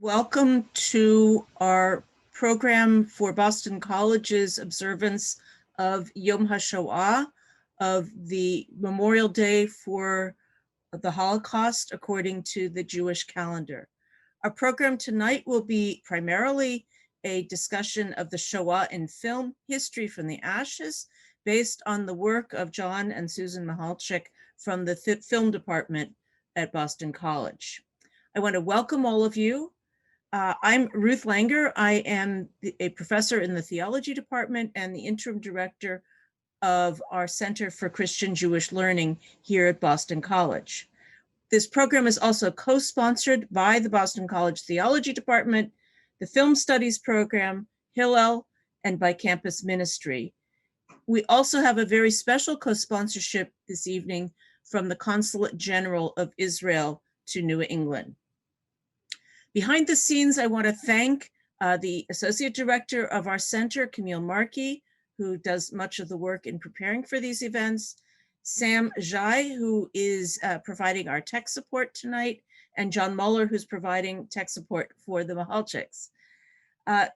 Welcome to our program for Boston College's observance of Yom HaShoah, of the Memorial Day for the Holocaust according to the Jewish calendar. Our program tonight will be primarily a discussion of the Shoah in film, History from the Ashes, based on the work of John and Susan Michalczyk from the film department at Boston College. I want to welcome all of you. I'm Ruth Langer. I am a professor in the theology department and the interim director of our Center for Christian Jewish Learning here at Boston College. This program is also co-sponsored by the Boston College Theology Department, the Film Studies Program, Hillel, and by Campus Ministry. We also have a very special co-sponsorship this evening from the Consulate General of Israel to New England. Behind the scenes, I want to thank the Associate Director of our center, Camille Markey, who does much of the work in preparing for these events, Sam Jai, who is providing our tech support tonight, and John Muller, who's providing tech support for the Michalczyks.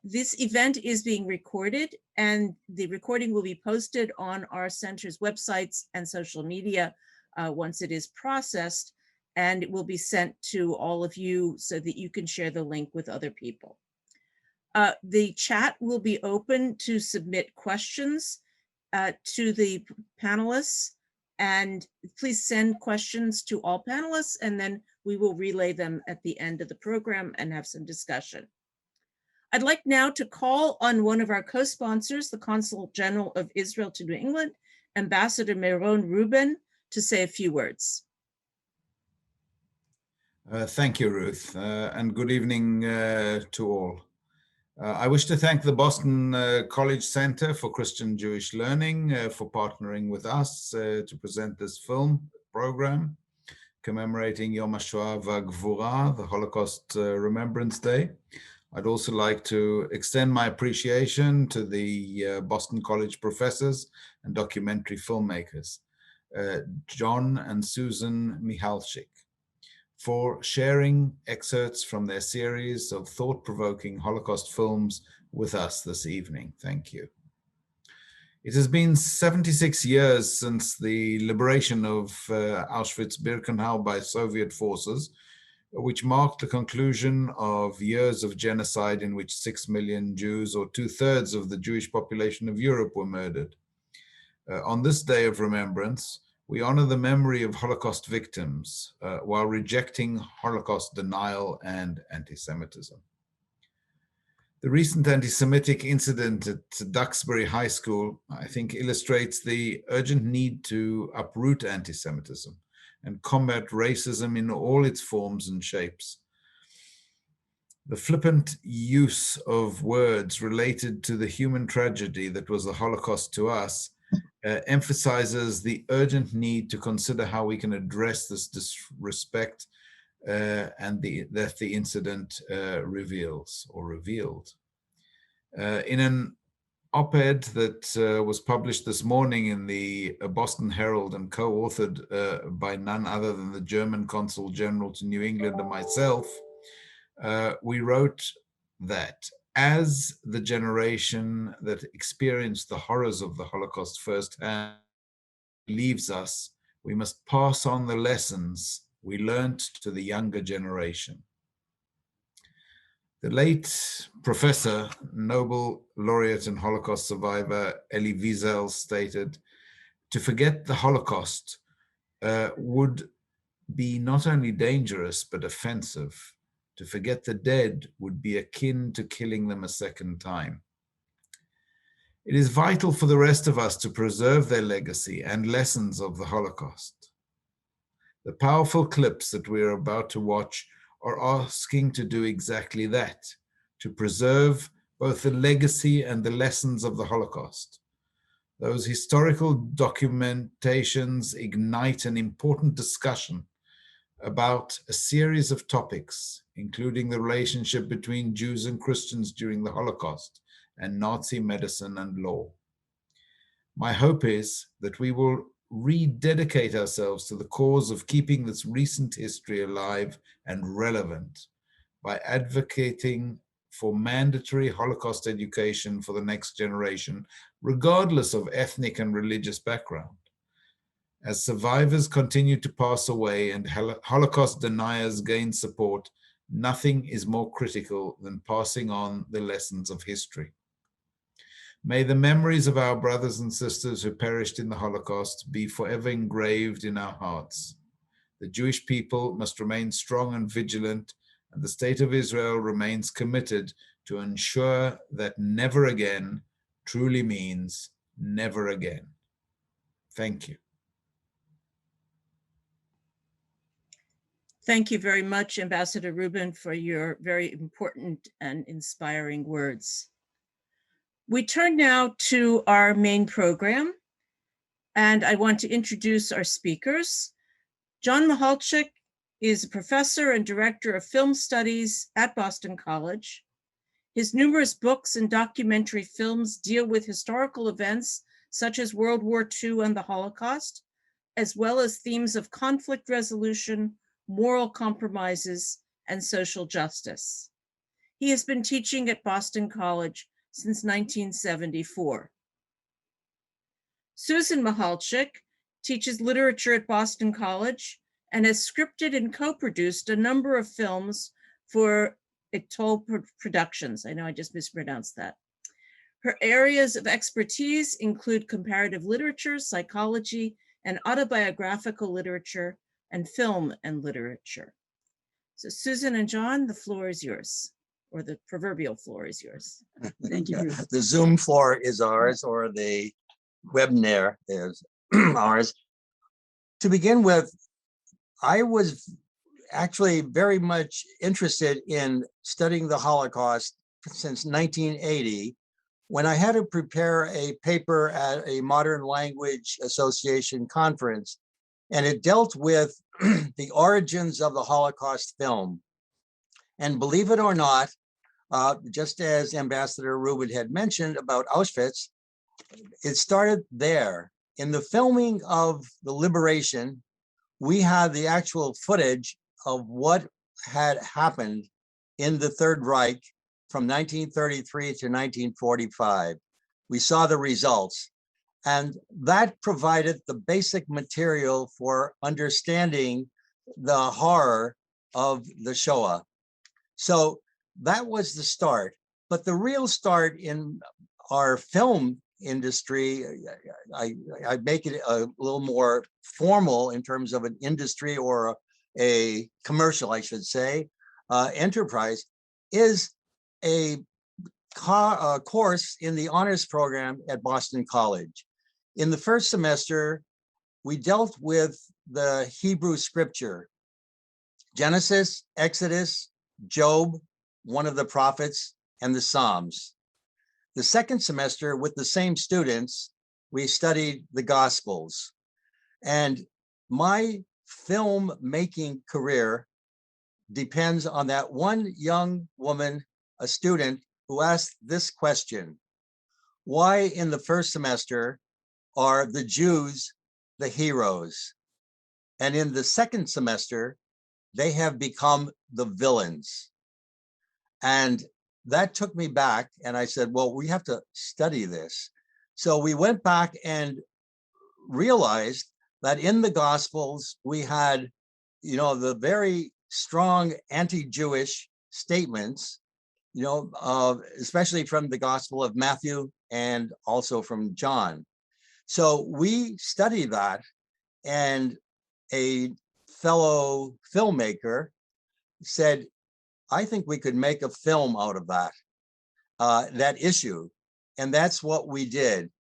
This event is being recorded, and the recording will be posted on our center's websites and social media once it is processed, and it will be sent to all of you so that you can share the link with other people. The chat will be open to submit questions to the panelists, and please send questions to all panelists, and then we will relay them at the end of the program and have some discussion. I'd like now to call on one of our co-sponsors, the Consul General of Israel to New England, Ambassador Meron Rubin, to say a few words. Thank you, Ruth, and good evening to all. I wish to thank the Boston College Center for Christian Jewish Learning for partnering with us to present this film program commemorating Yom HaShoah v'Gvura, the Holocaust Remembrance Day. I'd also like to extend my appreciation to the Boston College professors and documentary filmmakers, John and Susan Michalczyk, for sharing excerpts from their series of thought-provoking Holocaust films with us this evening. Thank you. It has been 76 years since the liberation of Auschwitz-Birkenau by Soviet forces, which marked the conclusion of years of genocide in which 6 million Jews, or 2/3 of the Jewish population of Europe, were murdered. On this day of remembrance, we honor the memory of Holocaust victims while rejecting Holocaust denial and anti-Semitism. The recent anti-Semitic incident at Duxbury High School, I think, illustrates the urgent need to uproot anti-Semitism and combat racism in all its forms and shapes. The flippant use of words related to the human tragedy that was the Holocaust to us emphasizes the urgent need to consider how we can address this disrespect and that the incident reveals or revealed. In an op-ed that was published this morning in the Boston Herald and co-authored by none other than the German Consul General to New England and myself, we wrote that as the generation that experienced the horrors of the Holocaust firsthand leaves us, we must pass on the lessons we learned to the younger generation. The late professor, Nobel laureate and Holocaust survivor Elie Wiesel stated, "To forget the Holocaust would be not only dangerous but offensive. To forget the dead would be akin to killing them a second time." It is vital for the rest of us to preserve their legacy and lessons of the Holocaust. The powerful clips that we are about to watch are asking to do exactly that, to preserve both the legacy and the lessons of the Holocaust. Those historical documentations ignite an important discussion about a series of topics, including the relationship between Jews and Christians during the Holocaust and Nazi medicine and law. My hope is that we will rededicate ourselves to the cause of keeping this recent history alive and relevant by advocating for mandatory Holocaust education for the next generation, regardless of ethnic and religious background. As survivors continue to pass away and Holocaust deniers gain support, nothing is more critical than passing on the lessons of history. May the memories of our brothers and sisters who perished in the Holocaust be forever engraved in our hearts. The Jewish people must remain strong and vigilant, and the State of Israel remains committed to ensure that never again truly means never again. Thank you. Thank you very much, Ambassador Rubin, for your very important and inspiring words. We turn now to our main program, and I want to introduce our speakers. John Michalczyk is a professor and director of film studies at Boston College. His numerous books and documentary films deal with historical events such as World War II and the Holocaust, as well as themes of conflict resolution, moral compromises, and social justice. He has been teaching at Boston College since 1974. Susan Michalczyk teaches literature at Boston College and has scripted and co-produced a number of films for Etoile Productions. I know I just mispronounced that. Her areas of expertise include comparative literature, psychology, and autobiographical literature, and film and literature. So Susan and John, the floor is yours, or the proverbial floor is yours. Thank you. The Zoom floor is ours, or the webinar is ours. To begin with, I was actually very much interested in studying the Holocaust since 1980, when I had to prepare a paper at a Modern Language Association conference, and it dealt with the origins of the Holocaust film. And believe it or not, just as Ambassador Rubin had mentioned about Auschwitz, it started there. In the filming of the liberation, we had the actual footage of what had happened in the Third Reich from 1933 to 1945. We saw the results, and that provided the basic material for understanding the horror of the Shoah. So that was the start. But the real start in our film industry, I make it a little more formal in terms of an industry or a commercial, I should say, enterprise, is a course in the honors program at Boston College. In the first semester, we dealt with the Hebrew scripture, Genesis, Exodus, Job, one of the prophets, and the Psalms. The second semester, with the same students, we studied the Gospels. And my film making career depends on that one young woman, a student, who asked this question: why in the first semester are the Jews the heroes, and in the second semester they have become the villains? And that took me back, and I said, well, we have to study this. So we went back and realized that in the Gospels we had, the very strong anti-Jewish statements, especially from the Gospel of Matthew and also from John. So we studied that, and a fellow filmmaker said, I think we could make a film out of that issue. And that's what we did.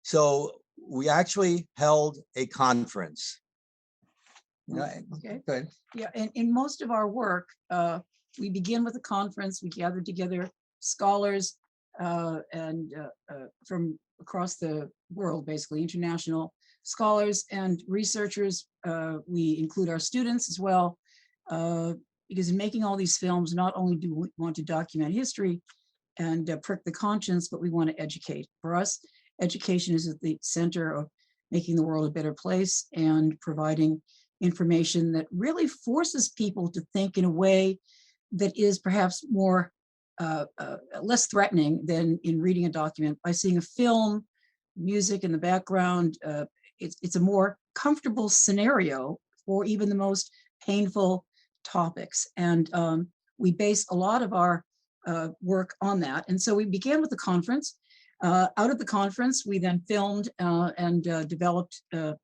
So we actually held a conference. Okay. Good. Yeah, and in most of our work, we begin with a conference. We gather together scholars and from across the world, basically international scholars and researchers. We include our students as well, because in making all these films, not only do we want to document history and prick the conscience, but we want to educate. For us, education is at the center of making the world a better place and providing information that really forces people to think in a way that is perhaps more less threatening than in reading a document. By seeing a film, music in the background, it's a more comfortable scenario for even the most painful topics. And we base a lot of our work on that. And so we began with the conference. Out of the conference, we then filmed and developed a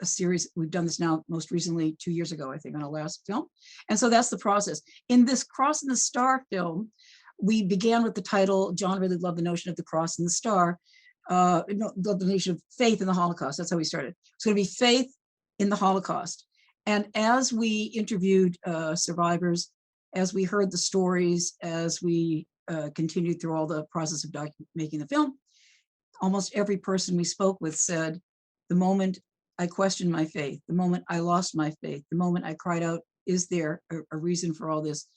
series. We've done this now most recently 2 years ago, I think, on our last film. And so that's the process. In this Cross and the Star film, we began with the title, John really loved the notion of the cross and the star, loved the notion of faith in the Holocaust. That's how we started. It's going to be faith in the Holocaust. And as we interviewed survivors, as we heard the stories, as we continued through all the process of making the film, almost every person we spoke with said, the moment I questioned my faith, the moment I lost my faith, the moment I cried out, is there a reason for all this?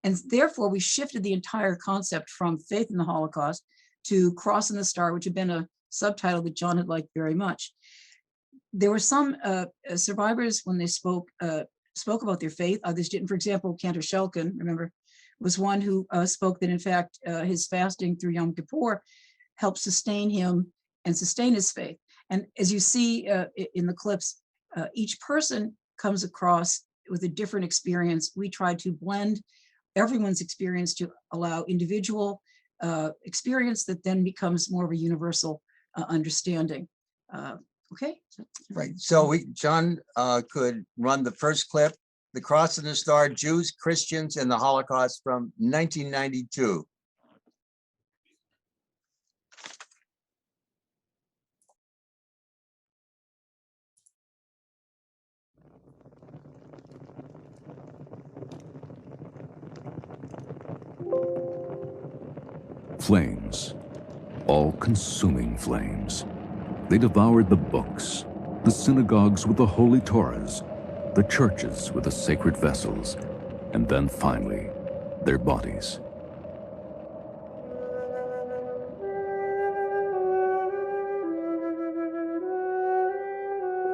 And therefore, we shifted the entire concept from faith in the Holocaust to Cross and the Star, which had been a subtitle that John had liked very much. There were some survivors, when they spoke about their faith, others didn't. For example, Cantor Shelkin, remember, was one who spoke that, in fact, his fasting through Yom Kippur helped sustain him and sustain his faith. And as you see in the clips, each person comes across with a different experience. We try to blend everyone's experience to allow individual experience that then becomes more of a universal understanding. Okay. Right. So John could run the first clip, The Cross and the Star, Jews, Christians, and the Holocaust from 1992. Flames, all-consuming flames. They devoured the books, the synagogues with the holy Torahs, the churches with the sacred vessels, and then finally, their bodies.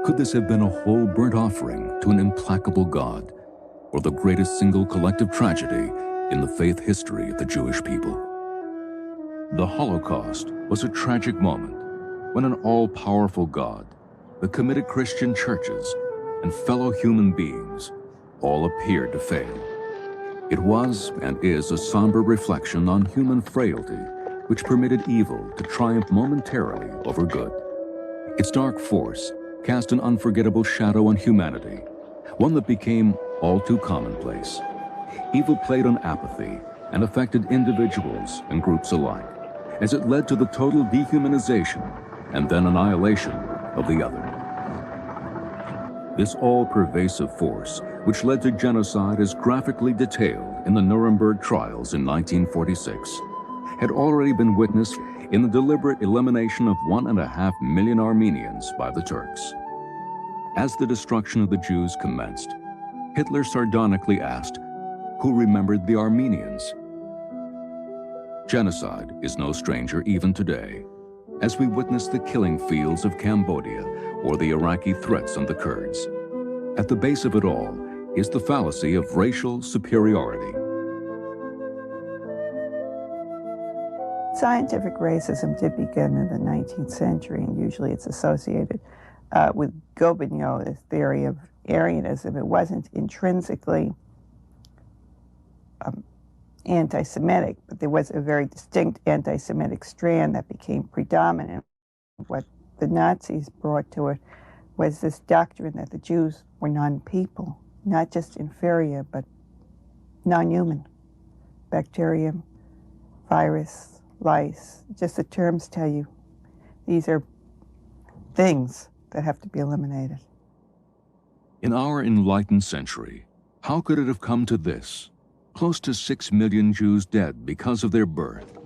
Could this have been a whole burnt offering to an implacable God, or the greatest single collective tragedy in the faith history of the Jewish people? The Holocaust was a tragic moment when an all-powerful God, the committed Christian churches, and fellow human beings all appeared to fail. It was and is a somber reflection on human frailty, which permitted evil to triumph momentarily over good. Its dark force cast an unforgettable shadow on humanity, one that became all too commonplace. Evil played on apathy and affected individuals and groups alike, as it led to the total dehumanization and then annihilation of the other. This all-pervasive force, which led to genocide as graphically detailed in the Nuremberg trials in 1946, had already been witnessed in the deliberate elimination of 1.5 million Armenians by the Turks. As the destruction of the Jews commenced, Hitler sardonically asked, "Who remembered the Armenians?" Genocide is no stranger even today, as we witness the killing fields of Cambodia or the Iraqi threats on the Kurds. At the base of it all is the fallacy of racial superiority. Scientific racism did begin in the 19th century, and usually it's associated with Gobineau's theory of Aryanism. It wasn't intrinsically anti-Semitic, but there was a very distinct anti-Semitic strand that became predominant. What the Nazis brought to it was this doctrine that the Jews were non-people, not just inferior, but non-human. Bacterium, virus, lice, just the terms tell you these are things that have to be eliminated. In our enlightened century, how could it have come to this? Close to 6 million Jews dead because of their birth,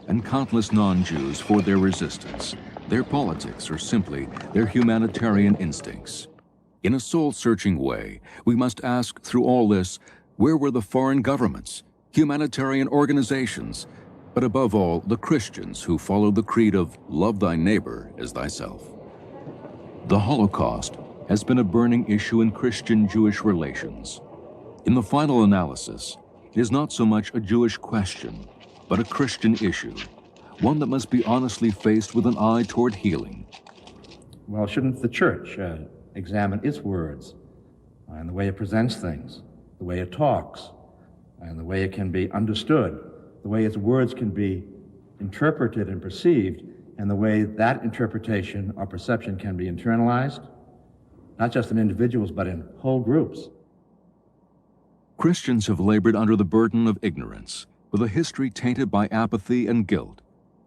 and countless non-Jews for their resistance, their politics, or simply their humanitarian instincts. In a soul-searching way, we must ask through all this, where were the foreign governments, humanitarian organizations, but above all, the Christians who followed the creed of love thy neighbor as thyself? The Holocaust has been a burning issue in Christian-Jewish relations. In the final analysis, is not so much a Jewish question, but a Christian issue, one that must be honestly faced with an eye toward healing. Well, shouldn't the church examine its words and the way it presents things, the way it talks, and the way it can be understood, the way its words can be interpreted and perceived, and the way that interpretation or perception can be internalized, not just in individuals, but in whole groups? Christians have labored under the burden of ignorance, with a history tainted by apathy and guilt.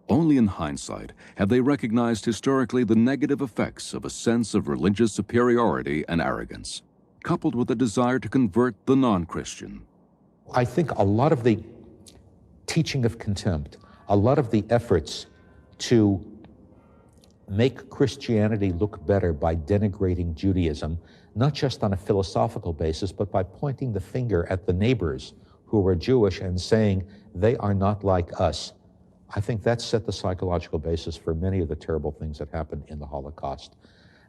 Only in hindsight have they recognized historically the negative effects of a sense of religious superiority and arrogance, coupled with a desire to convert the non-Christian. I think a lot of the teaching of contempt, a lot of the efforts to make Christianity look better by denigrating Judaism, not just on a philosophical basis, but by pointing the finger at the neighbors who were Jewish and saying they are not like us. I think that set the psychological basis for many of the terrible things that happened in the Holocaust.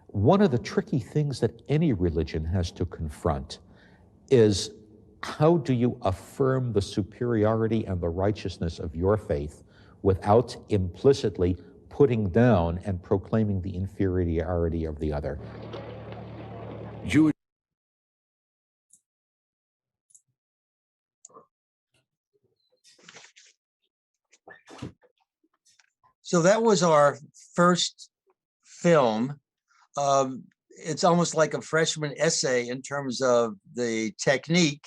One of the tricky things that any religion has to confront is, how do you affirm the superiority and the righteousness of your faith without implicitly putting down and proclaiming the inferiority of the other? Jewish So that was our first film. It's almost like a freshman essay in terms of the technique,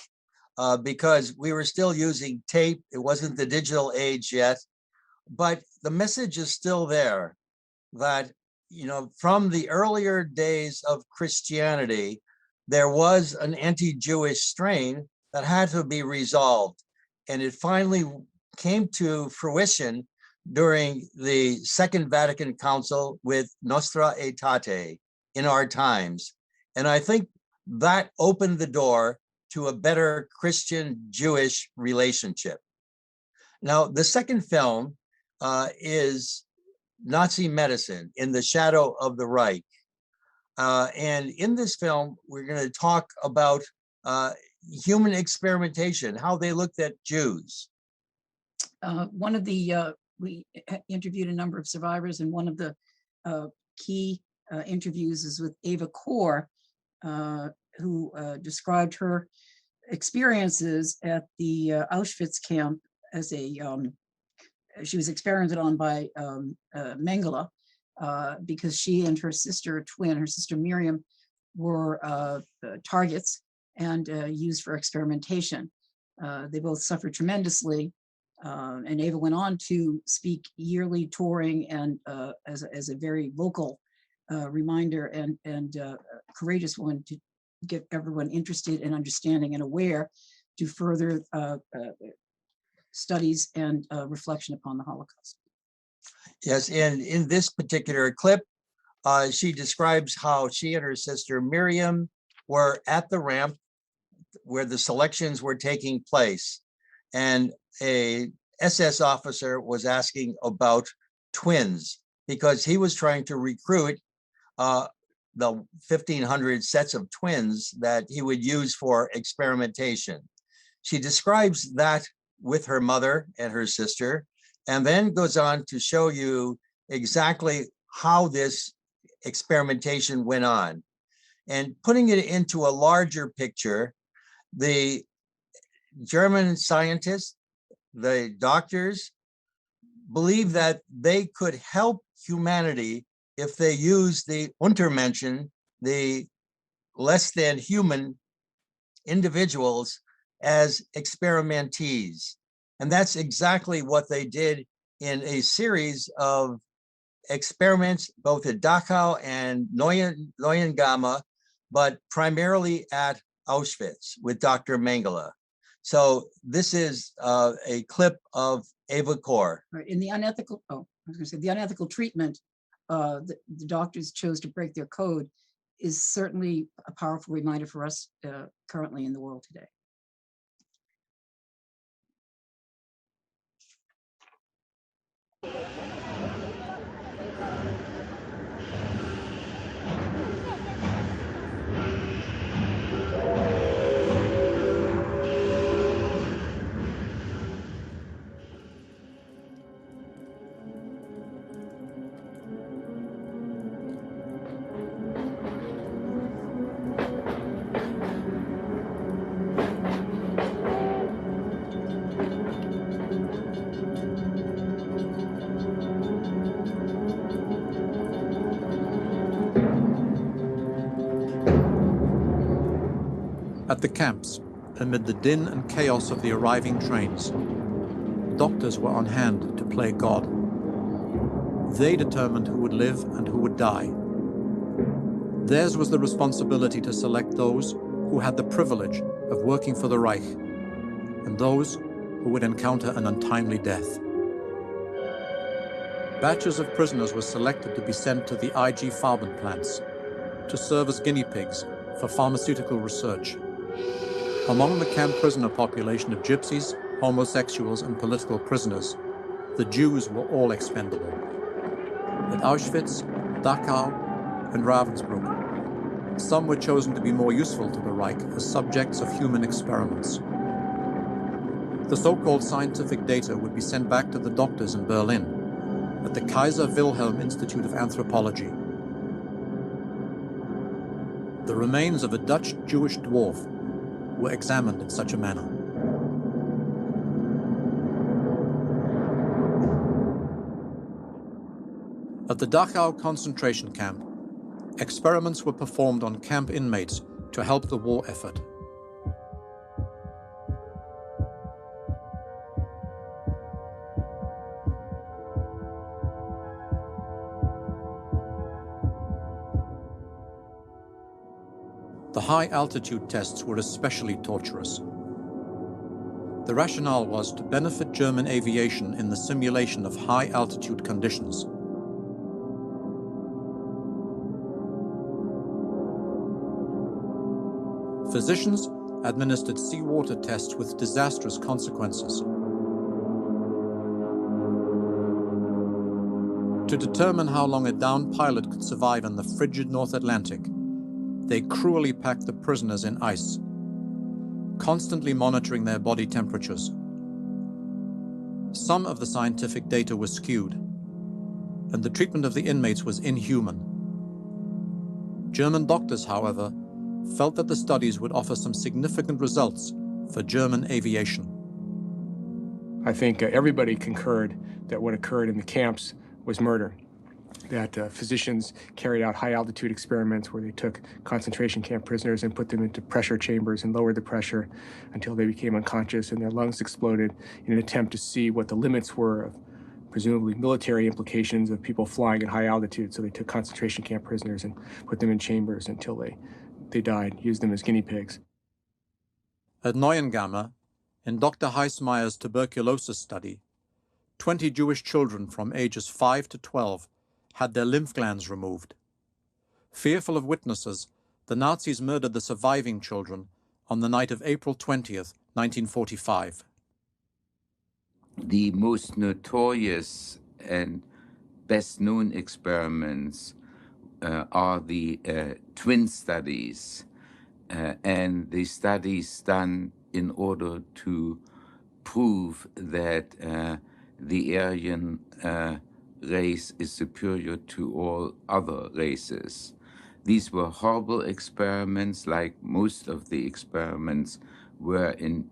because we were still using tape. It wasn't the digital age yet, but the message is still there that, you know, from the earlier days of Christianity, there was an anti-Jewish strain that had to be resolved. And it finally came to fruition during the Second Vatican Council with Nostra Aetate, in our times. And I think that opened the door to a better Christian-Jewish relationship. Now, the second film is Nazi Medicine, In the Shadow of the Reich. And in this film, we're going to talk about human experimentation, how they looked at Jews. One of the, we interviewed a number of survivors, and one of the key interviews is with Eva Kor, who described her experiences at the Auschwitz camp as a, she was experimented on by Mengele, because she and her sister twin, her sister Miriam, were targets and used for experimentation. They both suffered tremendously. And Eva went on to speak yearly touring and as a very vocal reminder and courageous one to get everyone interested in understanding and aware to further studies and reflection upon the Holocaust. Yes, and in this particular clip, she describes how she and her sister Miriam were at the ramp where the selections were taking place. And a SS officer was asking about twins because he was trying to recruit the 1,500 sets of twins that he would use for experimentation. She describes that with her mother and her sister, and then goes on to show you exactly how this experimentation went on. And putting it into a larger picture, the German scientists, the doctors, believe that they could help humanity if they use the Untermenschen, the less than human individuals, as experimentees. And that's exactly what they did in a series of experiments, both at Dachau and Neuengamme, but primarily at Auschwitz with Dr. Mengele. So this is a clip of Eva Kor. Right. In the unethical, I was going to say, the unethical treatment the doctors chose to break their code is certainly a powerful reminder for us currently in the world today. At the camps, amid the din and chaos of the arriving trains, doctors were on hand to play God. They determined who would live and who would die. Theirs was the responsibility to select those who had the privilege of working for the Reich and those who would encounter an untimely death. Batches of prisoners were selected to be sent to the IG Farben plants to serve as guinea pigs for pharmaceutical research. Among the camp prisoner population of gypsies, homosexuals, and political prisoners, the Jews were all expendable. At Auschwitz, Dachau, and Ravensbrück, some were chosen to be more useful to the Reich as subjects of human experiments. The so-called scientific data would be sent back to the doctors in Berlin at the Kaiser Wilhelm Institute of Anthropology. The remains of a Dutch Jewish dwarf were examined in such a manner. At the Dachau concentration camp, experiments were performed on camp inmates to help the war effort. The high-altitude tests were especially torturous. The rationale was to benefit German aviation in the simulation of high-altitude conditions. Physicians administered seawater tests with disastrous consequences. To determine how long a downed pilot could survive in the frigid North Atlantic, they cruelly packed the prisoners in ice, constantly monitoring their body temperatures. Some of the scientific data was skewed, and the treatment of the inmates was inhuman. German doctors, however, felt that the studies would offer some significant results for German aviation. I think everybody concurred that what occurred in the camps was murder. That physicians carried out high-altitude experiments where they took concentration camp prisoners and put them into pressure chambers and lowered the pressure until they became unconscious and their lungs exploded in an attempt to see what the limits were of presumably military implications of people flying at high altitude. So they took concentration camp prisoners and put them in chambers until they died, used them as guinea pigs. At Neuengamme, in Dr. Heismeyer's tuberculosis study, 20 Jewish children from ages 5 to 12 had their lymph glands removed. Fearful of witnesses, the Nazis murdered the surviving children on the night of April 20th, 1945. The most notorious and best-known experiments are the twin studies, and the studies done in order to prove that the Aryan race is superior to all other races. These were horrible experiments, like most of the experiments were in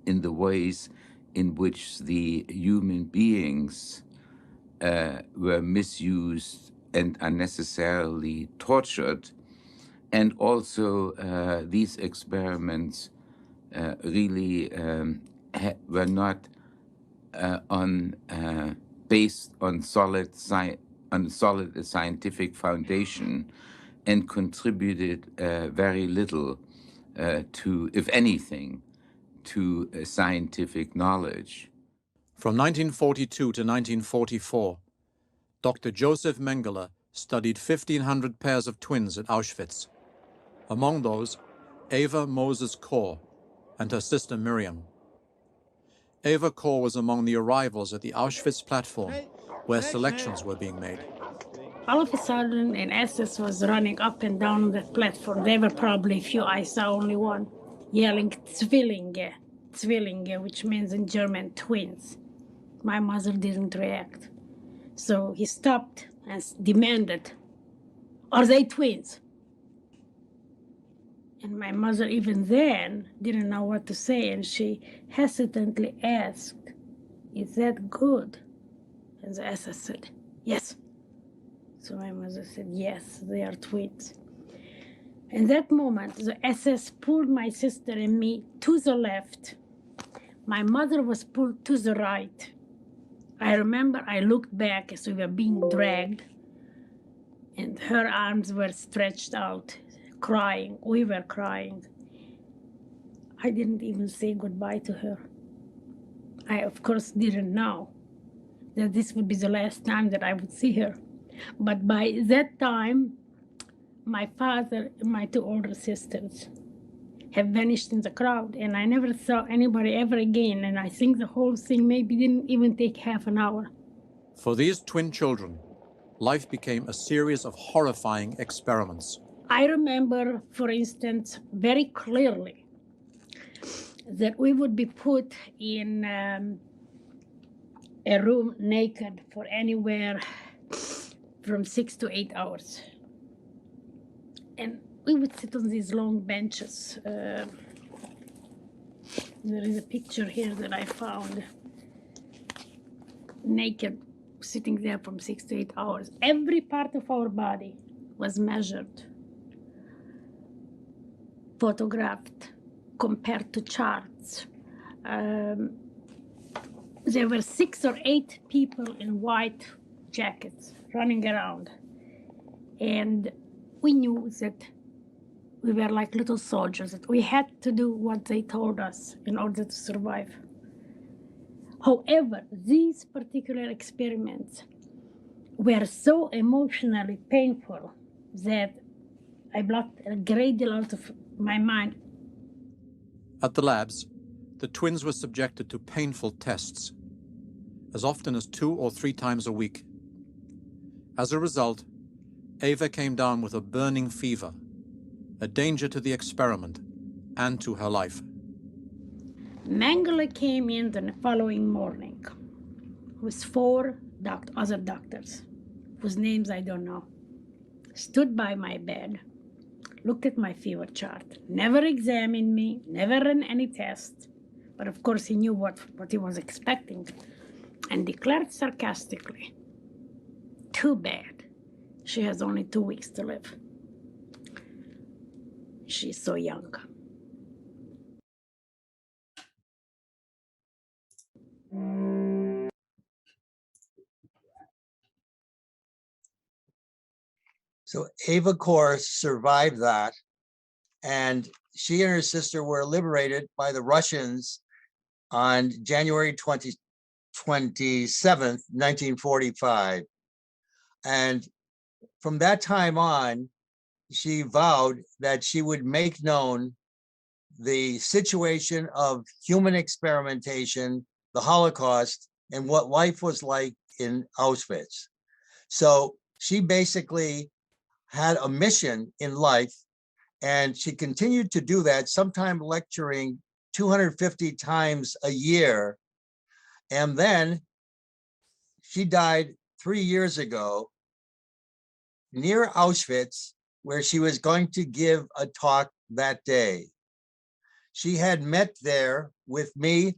the ways in which the human beings were misused and unnecessarily tortured. And also these experiments really were not based on solid scientific foundation, and contributed very little to, if anything, to scientific knowledge. From 1942 to 1944, Dr. Joseph Mengele studied 1,500 pairs of twins at Auschwitz. Among those, Eva Moses Kor and her sister Miriam. Eva Kor was among the arrivals at the Auschwitz platform, where selections were being made. All of a sudden, an SS was running up and down the platform. There were probably few, I saw only one, yelling Zwillinge, Zwillinge, which means in German, twins. My mother didn't react. So he stopped and demanded, are they twins? And my mother even then didn't know what to say, and she hesitantly asked, is that good? And the SS said, yes. So my mother said, yes, they are twins. In that moment, the SS pulled my sister and me to the left. My mother was pulled to the right. I remember I looked back as we were being dragged, and her arms were stretched out, crying. We were crying. I didn't even say goodbye to her. I, of course, didn't know that this would be the last time that I would see her. But by that time, my father and my two older sisters have vanished in the crowd, and I never saw anybody ever again. And I think the whole thing maybe didn't even take half an hour. For these twin children, life became a series of horrifying experiments. I remember, for instance, very clearly that we would be put in a room naked for anywhere from 6 to 8 hours. And we would sit on these long benches. There is a picture here that I found, naked, sitting there from 6 to 8 hours. Every part of our body was measured, photographed, compared to charts. There were 6 or 8 people in white jackets running around. And we knew that we were like little soldiers, that we had to do what they told us in order to survive. However, these particular experiments were so emotionally painful that I blocked a great deal out of my mind. At the labs, the twins were subjected to painful tests, as often as 2 or 3 times a week. As a result, Eva came down with a burning fever, a danger to the experiment and to her life. Mengele came in the following morning with 4 other doctors, whose names I don't know, stood by my bed, looked at my fever chart, never examined me, never ran any tests, but of course he knew what he was expecting, and declared sarcastically, "Too bad, she has only 2 weeks to live. She's so young." So Eva Kor survived that, and she and her sister were liberated by the Russians on January 27th, 1945. And from that time on, she vowed that she would make known the situation of human experimentation, the Holocaust, and what life was like in Auschwitz. So she basically had a mission in life, and she continued to do that, sometime lecturing 250 times a year. And then she died 3 years ago near Auschwitz, where she was going to give a talk that day. She had met there with me,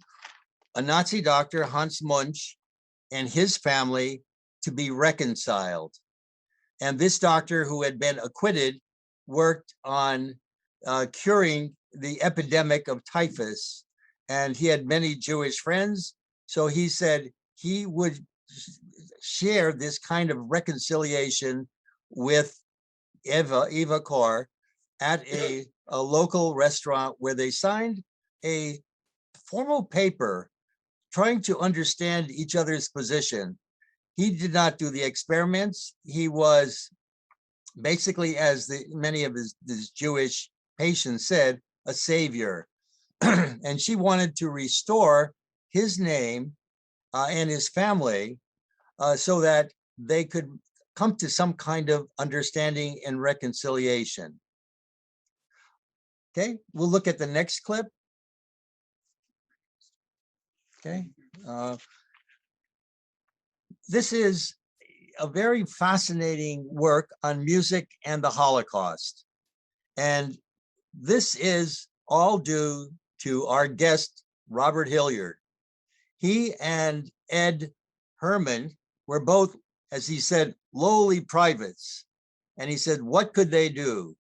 a Nazi doctor, Hans Munch, and his family to be reconciled. And this doctor, who had been acquitted, worked on curing the epidemic of typhus. And he had many Jewish friends. So he said he would share this kind of reconciliation with Eva Kor at a local restaurant, where they signed a formal paper trying to understand each other's position. He did not do the experiments. He was basically, as many of his Jewish patients said, a savior. And she wanted to restore his name and his family so that they could come to some kind of understanding and reconciliation. Okay, we'll look at the next clip. Okay. This is a very fascinating work on music and the Holocaust. And this is all due to our guest, Robert Hilliard. He and Ed Herman were both, as he said, lowly privates. And he said, what could they do?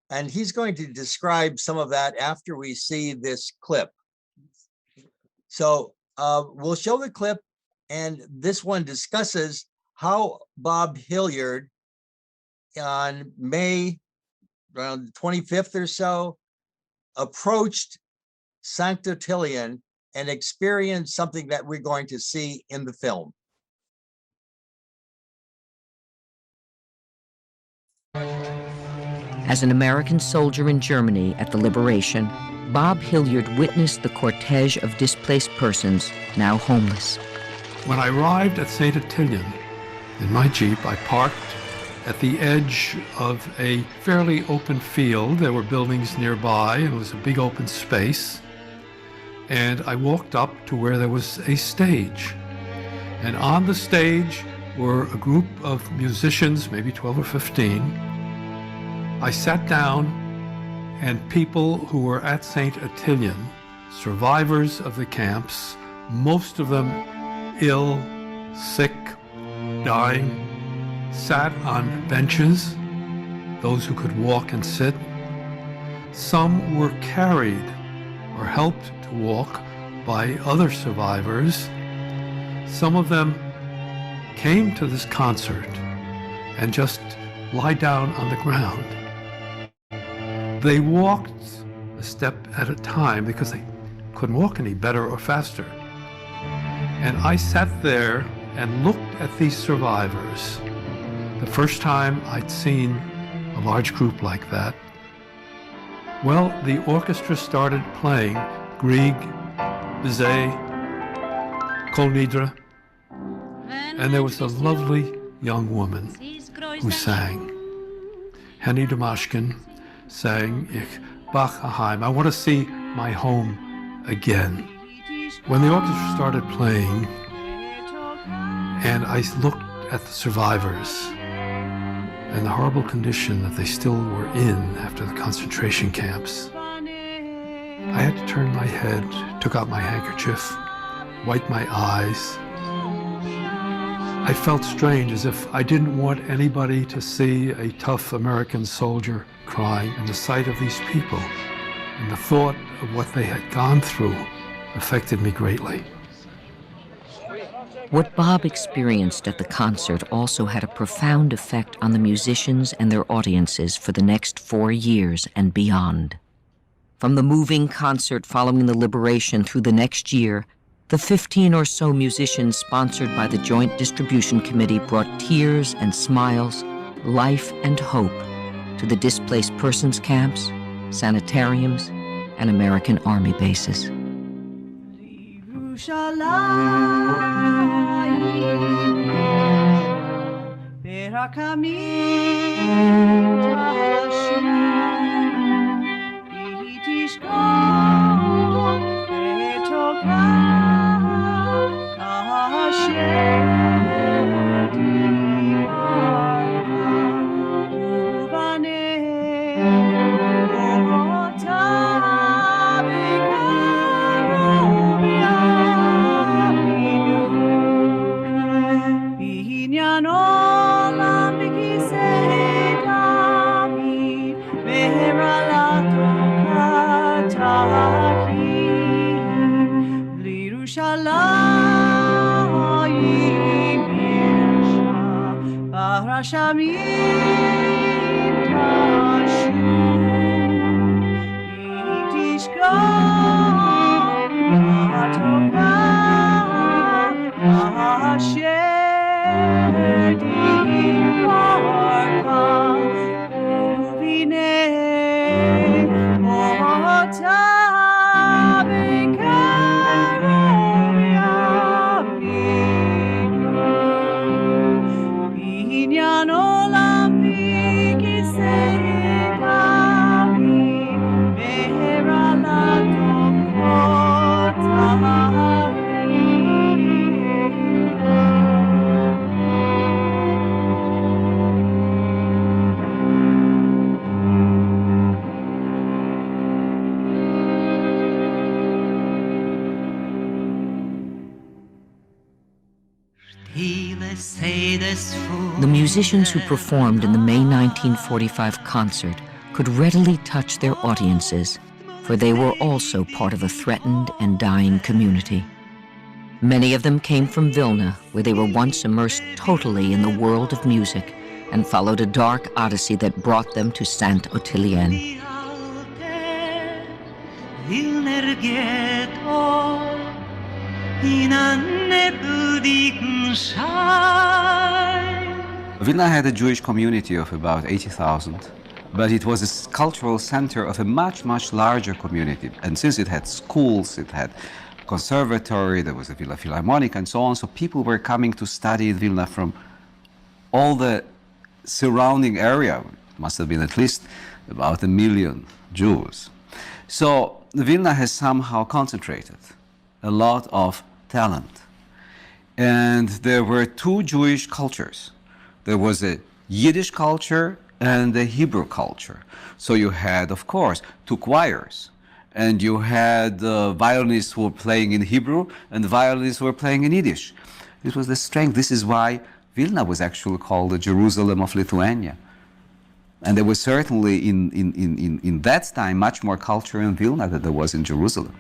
And he's going to describe some of that after we see this clip. So we'll show the clip, and this one discusses how Bob Hilliard on May around the 25th or so approached St. Ottilien and experienced something that we're going to see in the film. As an American soldier in Germany at the Liberation, Bob Hilliard witnessed the cortege of displaced persons, now homeless. When I arrived at St. Ottilien in my Jeep, I parked at the edge of a fairly open field. There were buildings nearby, and it was a big open space. And I walked up to where there was a stage. And on the stage were a group of musicians, maybe 12 or 15. I sat down, and people who were at St. Ottilien, survivors of the camps, most of them ill, sick, dying, sat on benches, those who could walk and sit. Some were carried or helped to walk by other survivors. Some of them came to this concert and just lie down on the ground. They walked a step at a time because they couldn't walk any better or faster. And I sat there and looked at these survivors. The first time I'd seen a large group like that. Well, the orchestra started playing Grieg, Bizet, Kol Nidre, and there was a lovely young woman who sang. Henny Damashkin sang Ich bach heim, I want to see my home again. When the orchestra started playing, and I looked at the survivors and the horrible condition that they still were in after the concentration camps, I had to turn my head, took out my handkerchief, wiped my eyes. I felt strange, as if I didn't want anybody to see a tough American soldier crying. And the sight of these people and the thought of what they had gone through affected me greatly. What Bob experienced at the concert also had a profound effect on the musicians and their audiences for the next 4 years and beyond. From the moving concert following the liberation through the next year, the 15 or so musicians sponsored by the Joint Distribution Committee brought tears and smiles, life and hope to the displaced persons camps, sanitariums, and American Army bases. The musicians who performed in the May 1945 concert could readily touch their audiences, for they were also part of a threatened and dying community. Many of them came from Vilna, where they were once immersed totally in the world of music and followed a dark odyssey that brought them to Saint Ottilien. Vilna had a Jewish community of about 80,000, but it was a cultural center of a much, much larger community. And since it had schools, it had conservatory, there was a Vilna Philharmonic and so on, so people were coming to study in Vilna from all the surrounding area. It must have been at least about 1 million Jews. So Vilna has somehow concentrated a lot of talent. And there were two Jewish cultures. There was a Yiddish culture and a Hebrew culture. So you had, of course, two choirs. And you had violinists who were playing in Hebrew and violinists who were playing in Yiddish. This was the strength. This is why Vilna was actually called the Jerusalem of Lithuania. And there was certainly in that time much more culture in Vilna than there was in Jerusalem.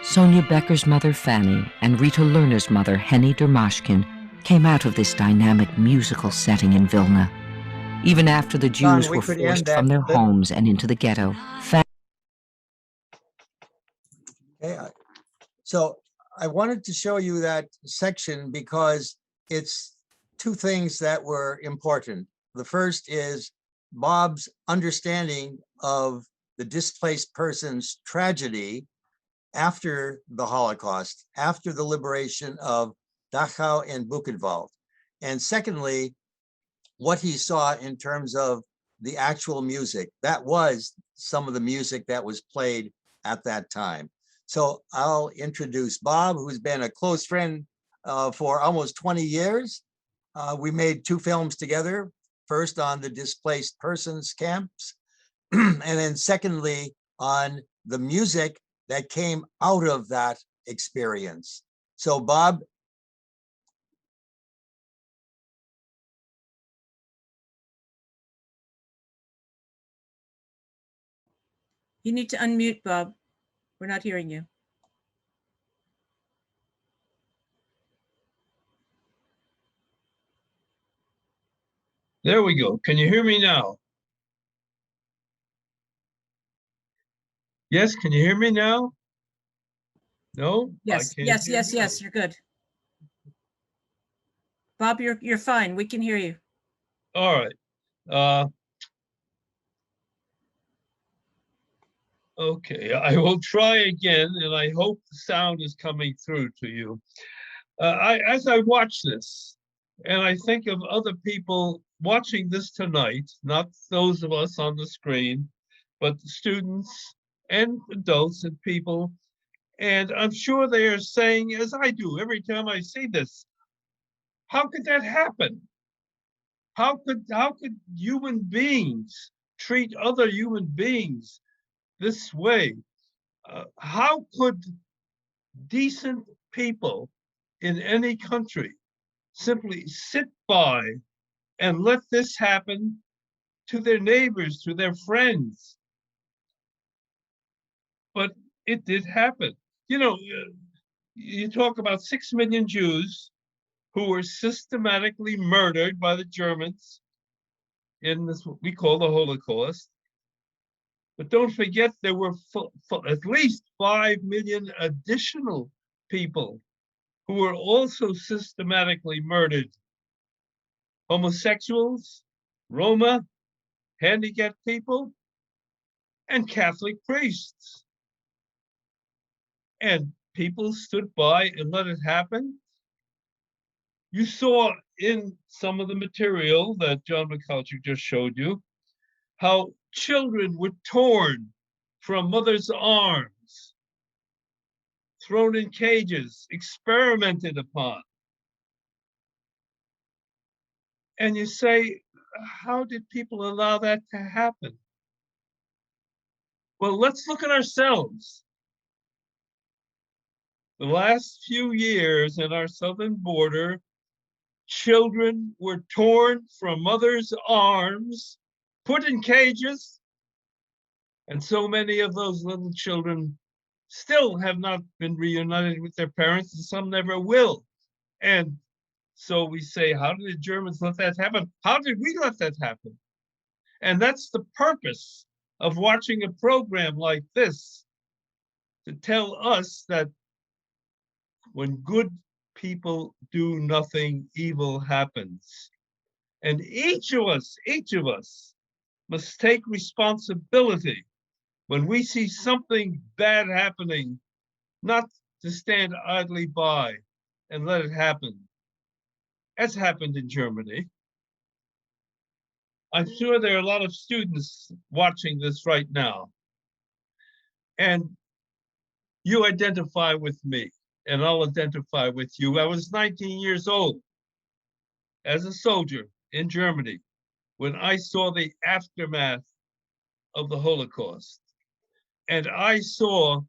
Sonia Becker's mother, Fanny, and Rita Lerner's mother, Henny Dermashkin, came out of this dynamic musical setting in Vilna. Even after the Jews were forced from their homes and into the ghetto, So I wanted to show you that section because it's two things that were important. The first is Bob's understanding of the displaced persons tragedy after the Holocaust, after the liberation of Dachau and Buchenwald. And secondly, what he saw in terms of the actual music. That was some of the music that was played at that time. So I'll introduce Bob, who's been a close friend for almost 20 years. We made two films together, first on the displaced persons camps, and then secondly on the music that came out of that experience. So Bob. You need to unmute, Bob. We're not hearing you. There we go. Can you hear me now? Yes, can you hear me now? No? Yes, yes, you're good. Bob, you're fine. We can hear you. All right. Okay, I will try again, and I hope the sound is coming through to you. As I watch this, and I think of other people watching this tonight, not those of us on the screen, but the students and adults and people, and I'm sure they are saying, as I do every time I see this, how could that happen? How could human beings treat other human beings this way? How could decent people in any country simply sit by and let this happen to their neighbors, to their friends? But it did happen. You know, you talk about 6 million Jews who were systematically murdered by the Germans in this, what we call the Holocaust. But don't forget, there were at least 5 million additional people who were also systematically murdered. Homosexuals, Roma, handicapped people, and Catholic priests. And people stood by and let it happen. You saw in some of the material that John Michalczyk just showed you, how children were torn from mothers' arms, thrown in cages, experimented upon. And you say, how did people allow that to happen? Well, let's look at ourselves. The last few years in our southern border, children were torn from mothers' arms, put in cages, And so many of those little children still have not been reunited with their parents, and some never will. And so we say, how did the Germans let that happen? How did we let that happen? And that's the purpose of watching a program like this, to tell us that when good people do nothing, evil happens. And each of us must take responsibility when we see something bad happening, not to stand idly by and let it happen, as happened in Germany. I'm sure there are a lot of students watching this right now, and you identify with me, and I'll identify with you. I was 19 years old as a soldier in Germany when I saw the aftermath of the Holocaust. And I saw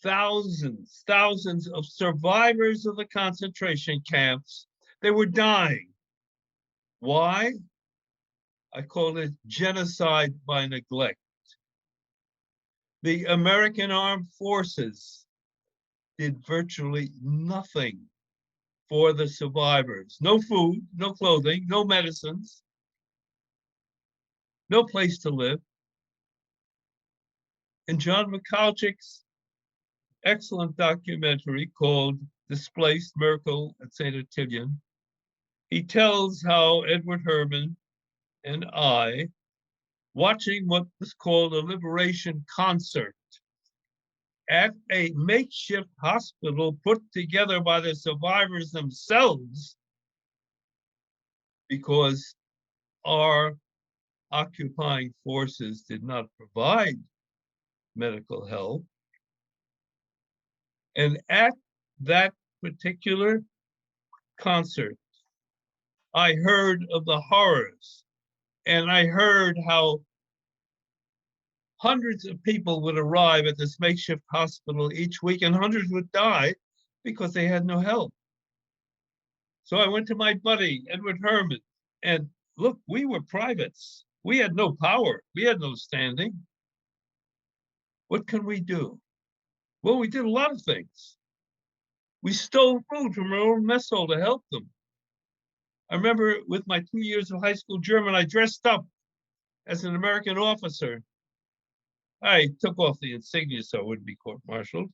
thousands of survivors of the concentration camps. They were dying. Why? I call it genocide by neglect. The American armed forces did virtually nothing for the survivors. No food, no clothing, no medicines, no place to live. In John Michalczyk's excellent documentary called Displaced Miracle at St. Ottilien, he tells how Edward Herman and I, watching what was called a liberation concert at a makeshift hospital put together by the survivors themselves, because our occupying forces did not provide medical help. And at that particular concert, I heard of the horrors, and I heard how hundreds of people would arrive at this makeshift hospital each week, and hundreds would die because they had no help. So I went to my buddy, Edward Herman, and look, we were privates. We had no power. We had no standing. What can we do? Well, we did a lot of things. We stole food from our own mess hall to help them. I remember with my 2 years of high school German, I dressed up as an American officer. I took off the insignia so I wouldn't be court-martialed.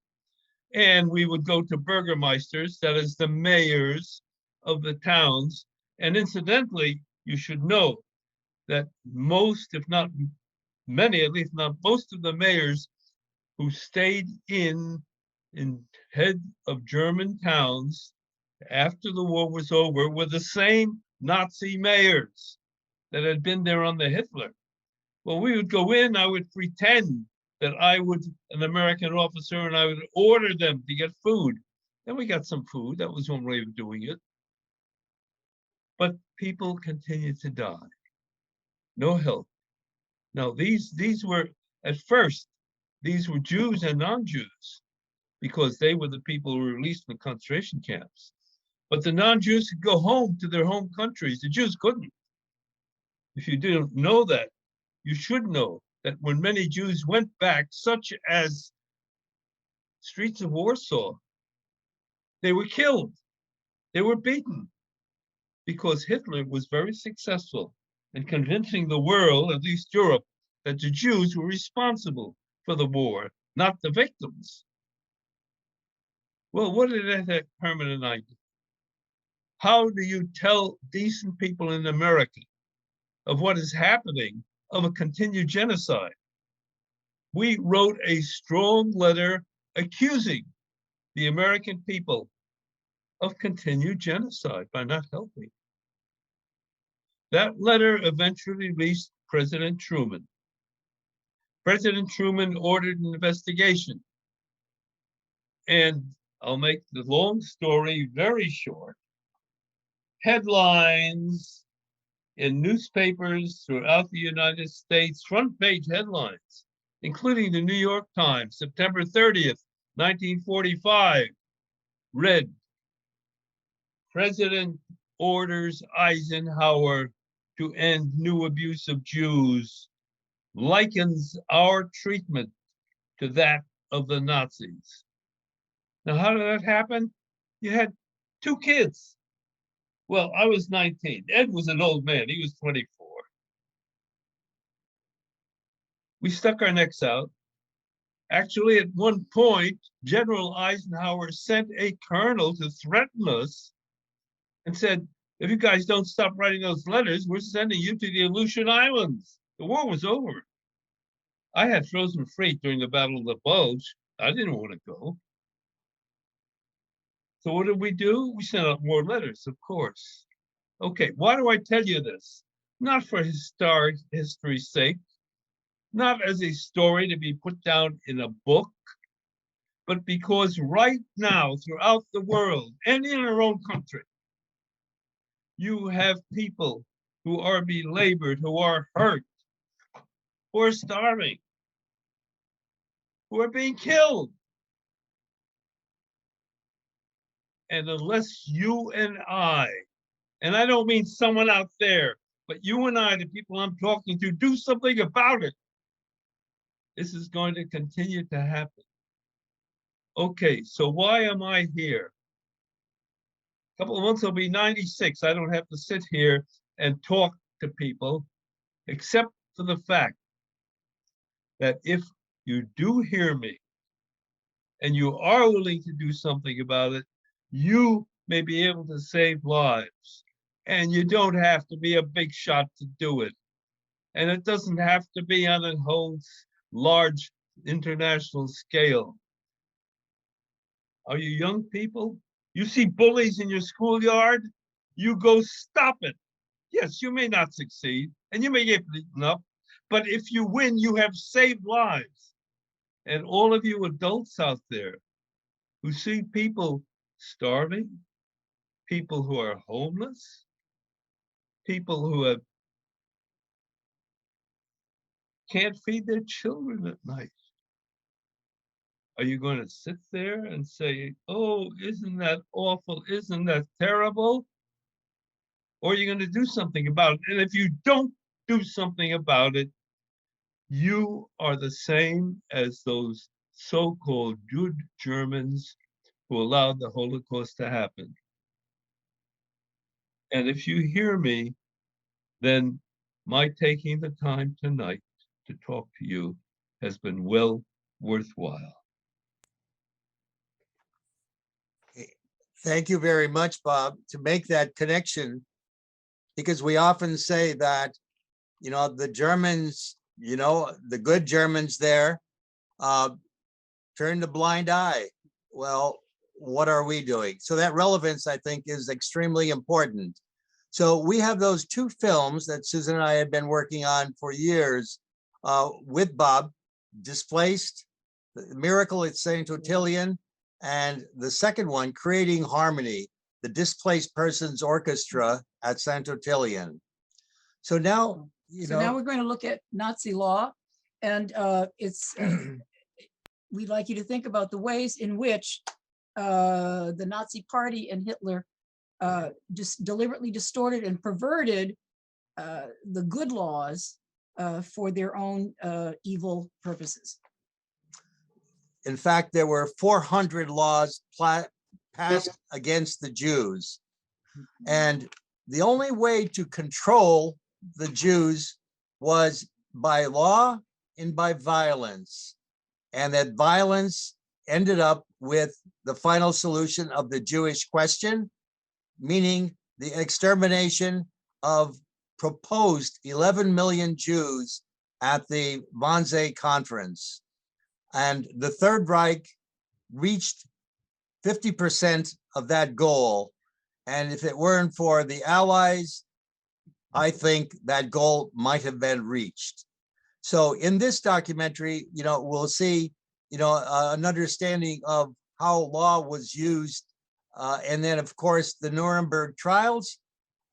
And we would go to burgermeisters, that is the mayors of the towns. And incidentally, you should know that most, if not many, at least not most of the mayors who stayed in head of German towns after the war was over were the same Nazi mayors that had been there under Hitler. Well, we would go in, I would pretend that I was an American officer, and I would order them to get food. And we got some food. That was one way of doing it. But people continued to die. No help. Now, these were, at first, these were Jews and non-Jews, because they were the people who were released from the concentration camps. But the non-Jews could go home to their home countries. The Jews couldn't. If you didn't know that, you should know that when many Jews went back, such as streets of Warsaw, they were killed. They were beaten, because Hitler was very successful in convincing the world, at least Europe, that the Jews were responsible for the war, not the victims. Well, what did Edward Herman and I do? How do you tell decent people in America of what is happening, of a continued genocide? We wrote a strong letter accusing the American people of continued genocide by not helping. That letter eventually reached President Truman. President Truman ordered an investigation. And I'll make the long story very short. Headlines in newspapers throughout the United States, front page headlines, including the New York Times, September 30th, 1945, read, President orders Eisenhower to end new abuse of Jews likens our treatment to that of the Nazis. Now, how did that happen? You had 2 kids. Well, I was 19. Ed was an old man. He was 24. We stuck our necks out. Actually, at one point, General Eisenhower sent a colonel to threaten us and said, if you guys don't stop writing those letters, we're sending you to the Aleutian Islands. The war was over. I had frozen freight during the Battle of the Bulge. I didn't want to go. So what did we do? We sent out more letters, of course. Okay, why do I tell you this? Not for history's sake, not as a story to be put down in a book, but because right now throughout the world and in our own country, you have people who are belabored, who are hurt, who are starving, who are being killed. And unless you and I don't mean someone out there, but you and I, the people I'm talking to, do something about it, this is going to continue to happen. Okay, so why am I here? A couple of months I'll be 96. I don't have to sit here and talk to people, except for the fact that if you do hear me and you are willing to do something about it, you may be able to save lives. And you don't have to be a big shot to do it. And it doesn't have to be on a whole large international scale. Are you young people? You see bullies in your schoolyard? You go stop it. Yes, you may not succeed and you may get beaten up, but if you win, you have saved lives. And all of you adults out there who see people starving, people who are homeless, people who can't feed their children at night. Are you going to sit there and say, oh, isn't that awful? Isn't that terrible? Or are you going to do something about it? And if you don't do something about it, you are the same as those so-called good Germans who allowed the Holocaust to happen. And if you hear me, then my taking the time tonight to talk to you has been well worthwhile. Thank you very much, Bob, to make that connection, because we often say that, the Germans, the good Germans there turned a blind eye. Well, what are we doing? So that relevance, I think, is extremely important. So we have those 2 films that Susan and I had been working on for years with Bob, Displaced, The Miracle at St. Ottilien, and the second one, Creating Harmony, the Displaced Persons Orchestra at St. Ottilien. So now, now we're going to look at Nazi law, and we'd like you to think about the ways in which the Nazi Party and Hitler just deliberately distorted and perverted the good laws for their own evil purposes. In fact, there were 400 laws passed against the Jews. And the only way to control the Jews was by law and by violence. And that violence ended up with the final solution of the Jewish question, meaning the extermination of proposed 11 million Jews at the Wannsee Conference. And the Third Reich reached 50% of that goal. And if it weren't for the Allies, I think that goal might have been reached. So in this documentary, we'll see, an understanding of how law was used. And then, of course, the Nuremberg trials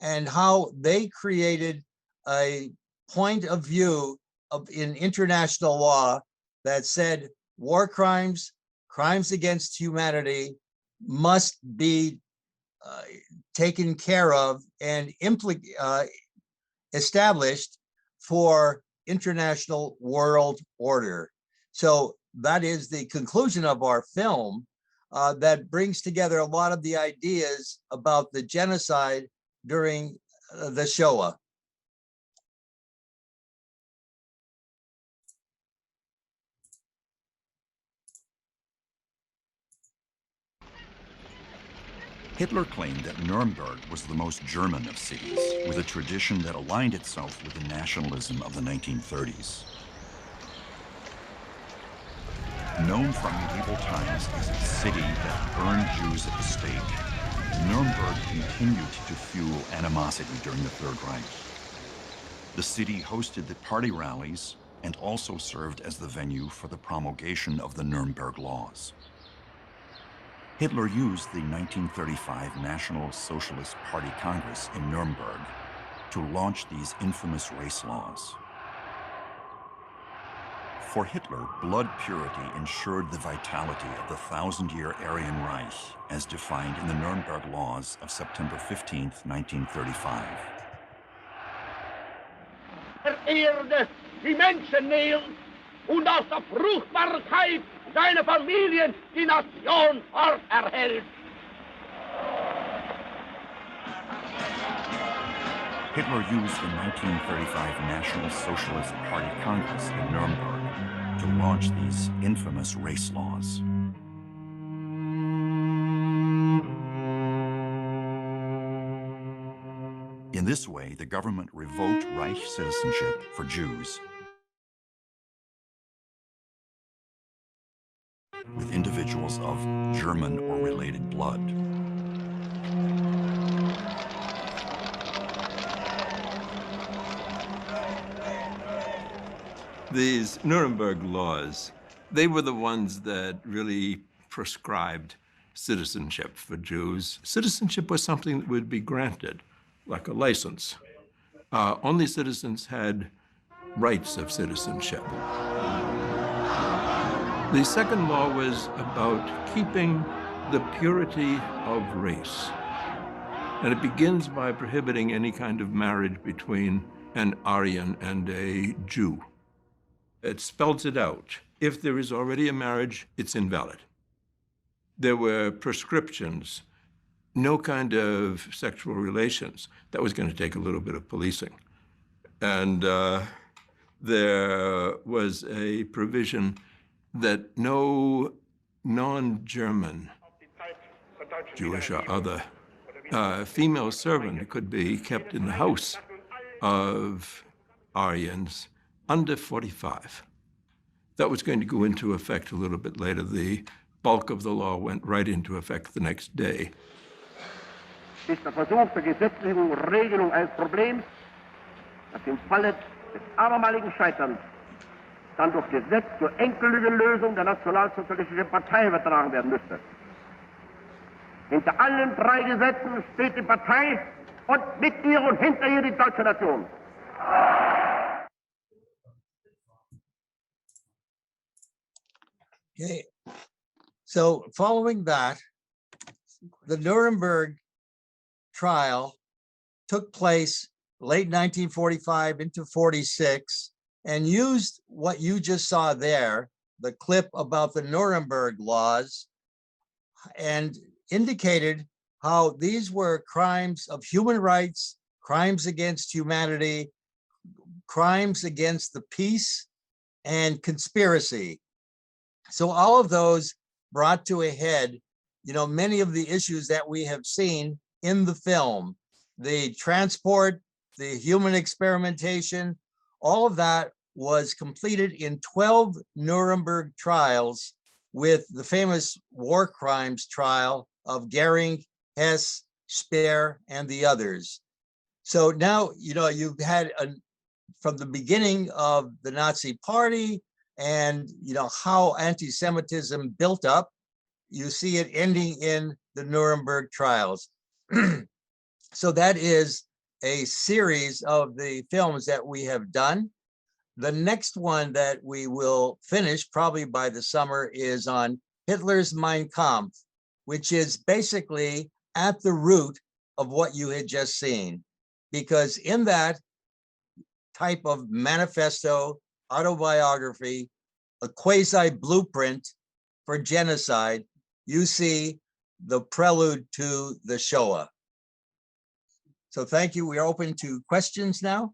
and how they created a point of view in international law that said war crimes, crimes against humanity must be taken care of and established for international world order. So that is the conclusion of our film that brings together a lot of the ideas about the genocide during the Shoah. Hitler claimed that Nuremberg was the most German of cities, with a tradition that aligned itself with the nationalism of the 1930s. Known from medieval times as a city that burned Jews at the stake, Nuremberg continued to fuel animosity during the Third Reich. The city hosted the party rallies and also served as the venue for the promulgation of the Nuremberg Laws. Hitler used the 1935 National Socialist Party Congress in Nuremberg to launch these infamous race laws. For Hitler, blood purity ensured the vitality of the 1,000-year Aryan Reich as defined in the Nuremberg Laws of September 15, 1935. Erde die Menschen nährt und aus der Fruchtbarkeit seiner Familien die Nation fort erhält. Hitler used the 1935 National Socialist Party Congress in Nuremberg to launch these infamous race laws. In this way, the government revoked Reich citizenship for Jews, with individuals of German or related blood. These Nuremberg laws, they were the ones that really prescribed citizenship for Jews. Citizenship was something that would be granted, like a license. Only citizens had rights of citizenship. The second law was about keeping the purity of race. And it begins by prohibiting any kind of marriage between an Aryan and a Jew. It spells it out. If there is already a marriage, it's invalid. There were prescriptions, no kind of sexual relations. That was going to take a little bit of policing. And there was a provision that no non-German, Jewish or other, female servant could be kept in the house of Aryans under 45. That was going to go into effect a little bit later. The bulk of the law went right into effect the next day. Ist der Versuch der gesetzlichen Regelung eines Problems, das im Falle des abermaligen Scheiterns dann durch Gesetz zur endgültigen Lösung der Nationalsozialistischen Partei übertragen werden müsste. Hinter allen drei Gesetzen steht die Partei und mit ihr und hinter ihr die deutsche Nation. Okay, so following that, the Nuremberg trial took place late 1945 into 46 and used what you just saw there, the clip about the Nuremberg laws, and indicated how these were crimes of human rights, crimes against humanity, crimes against the peace, and conspiracy. So all of those brought to a head, many of the issues that we have seen in the film, the transport, the human experimentation, all of that was completed in 12 Nuremberg trials with the famous war crimes trial of Goering, Hess, Speer, and the others. So now, you've had from the beginning of the Nazi Party and how anti-Semitism built up, you see it ending in the Nuremberg trials. So that is a series of the films that we have done. The next one that we will finish probably by the summer is on Hitler's Mein Kampf, which is basically at the root of what you had just seen. Because in that, type of manifesto, autobiography, a quasi blueprint for genocide, you see the prelude to the Shoah. So thank you. We are open to questions now.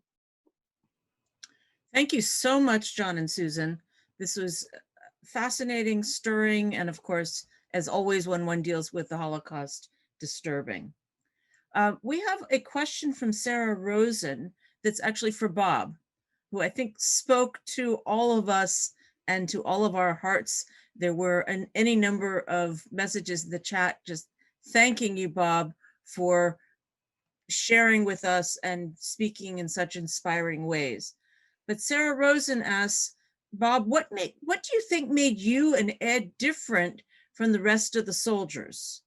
Thank you so much, John and Susan. This was fascinating, stirring, and of course, as always, when one deals with the Holocaust, disturbing. We have a question from Sarah Rosen that's actually for Bob, who I think spoke to all of us and to all of our hearts. There were any number of messages in the chat just thanking you, Bob, for sharing with us and speaking in such inspiring ways. But Sarah Rosen asks, Bob, what do you think made you and Ed different from the rest of the soldiers?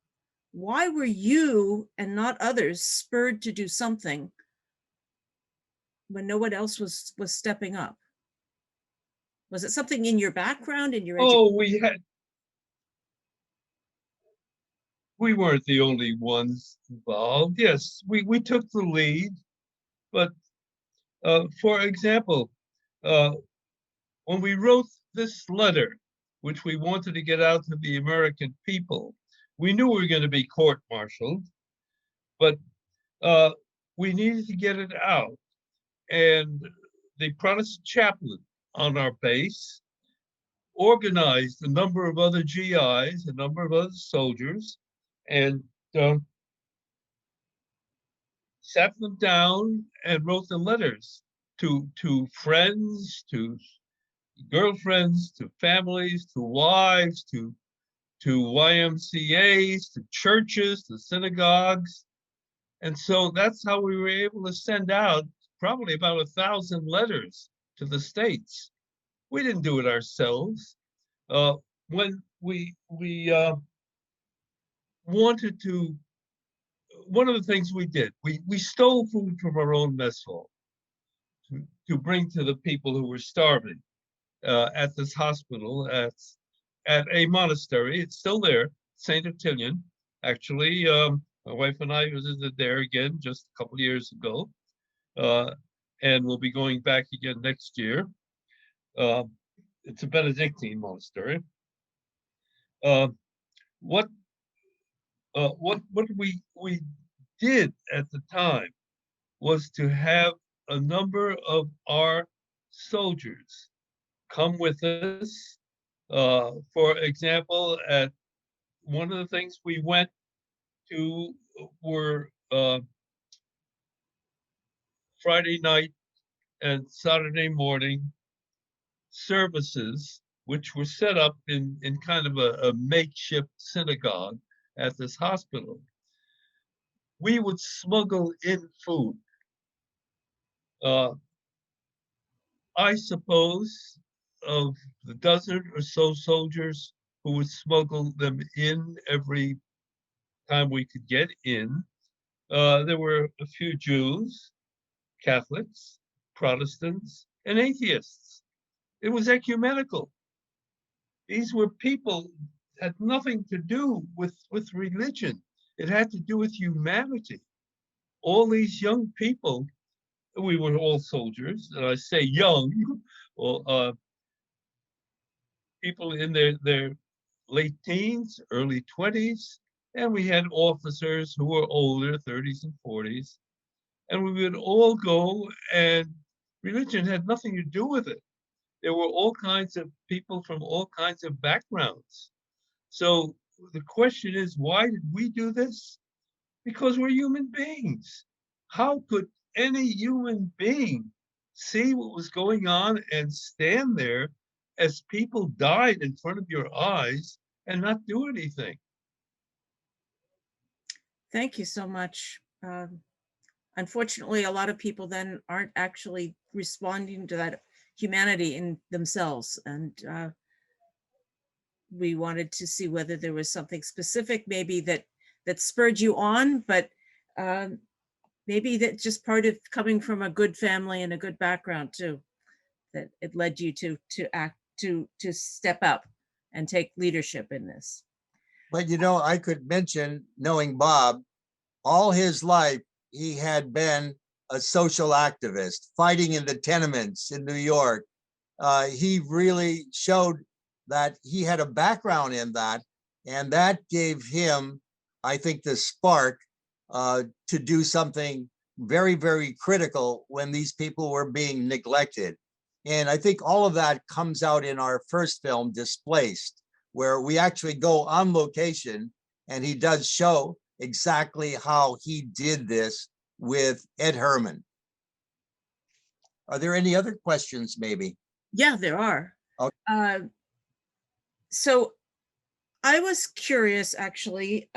Why were you and not others spurred to do something when no one else was stepping up? Was it something in your background, in your education? We weren't the only ones involved. Yes, we took the lead, but for example, when we wrote this letter, which we wanted to get out to the American people, we knew we were going to be court-martialed, but we needed to get it out. And the Protestant chaplain on our base organized a number of other GIs, a number of other soldiers, and sat them down and wrote the letters to friends, to girlfriends, to families, to wives, to YMCAs, to churches, to synagogues. And so that's how we were able to send out probably about 1,000 letters to the States. We didn't do it ourselves. When we wanted to, one of the things we did, we stole food from our own mess hall to bring to the people who were starving at this hospital, at a monastery. It's still there, St. Ottilien. Actually, my wife and I visited there again just a couple of years ago, and we'll be going back again next year. It's a Benedictine monastery. What we did at the time was to have a number of our soldiers come with us. For example, at one of the things we went to were Friday night and Saturday morning services, which were set up in kind of a makeshift synagogue at this hospital. We would smuggle in food. I suppose of the dozen or so soldiers who would smuggle them in every time we could get in, there were a few Jews, Catholics, Protestants, and atheists. It was ecumenical. These were people had nothing to do with religion. It had to do with humanity. All these young people, we were all soldiers, and I say young, or people in their late teens, early 20s, and we had officers who were older, 30s and 40s, and we would all go, and religion had nothing to do with it. There were all kinds of people from all kinds of backgrounds. So the question is, why did we do this? Because we're human beings. How could any human being see what was going on and stand there as people died in front of your eyes and not do anything? Thank you so much. Unfortunately, a lot of people then aren't actually responding to that humanity in themselves. And we wanted to see whether there was something specific maybe that spurred you on, but maybe that's just part of coming from a good family and a good background too, that it led you to act, to step up and take leadership in this. But you know, I could mention, knowing Bob, all his life he had been a social activist fighting in the tenements in New York. He really showed that he had a background in that, and that gave him, I think, the spark to do something very, very critical when these people were being neglected. And I think all of that comes out in our first film, Displaced, where we actually go on location, and he does show exactly how he did this with Ed Herman. Are there any other questions, maybe? Yeah, there are. Okay. So I was curious, actually,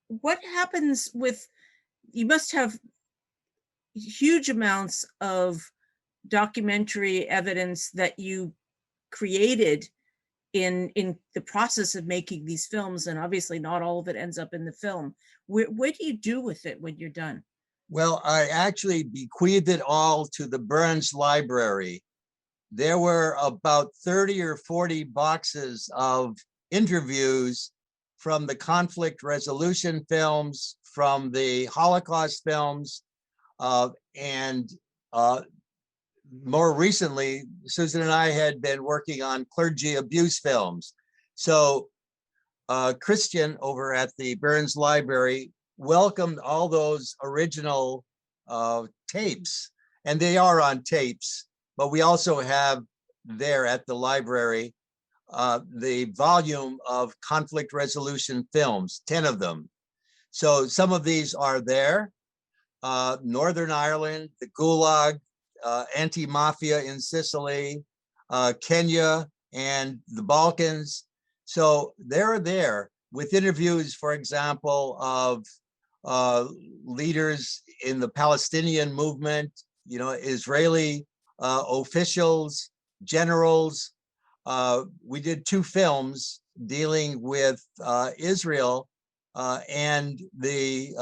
what happens with, you must have huge amounts of documentary evidence that you created in the process of making these films, and obviously not all of it ends up in the film. What do you do with it when you're done? Well, I actually bequeathed it all to the Burns Library. There were about 30 or 40 boxes of interviews from the conflict resolution films, from the Holocaust films, and more recently, Susan and I had been working on clergy abuse films. So Christian over at the Burns Library welcomed all those original tapes, and they are on tapes, but we also have there at the library the volume of conflict resolution films, 10 of them. So some of these are there. Northern Ireland, the Gulag, anti-mafia in Sicily, Kenya, and the Balkans. So they're there with interviews, for example, of leaders in the Palestinian movement, you know, Israeli officials, generals. We did 2 films dealing with Israel and the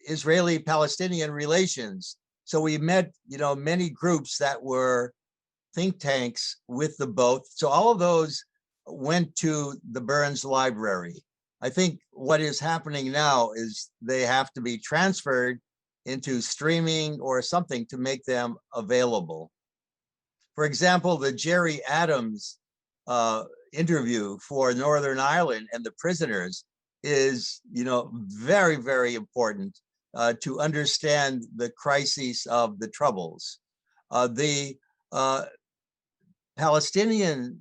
Israeli-Palestinian relations. So we met, you know, many groups that were think tanks with the both. So all of those went to the Burns Library. I think what is happening now is they have to be transferred into streaming or something to make them available. For example, the Jerry Adams interview for Northern Ireland and the prisoners is, you know, very, very important to understand the crises of the Troubles. The Palestinian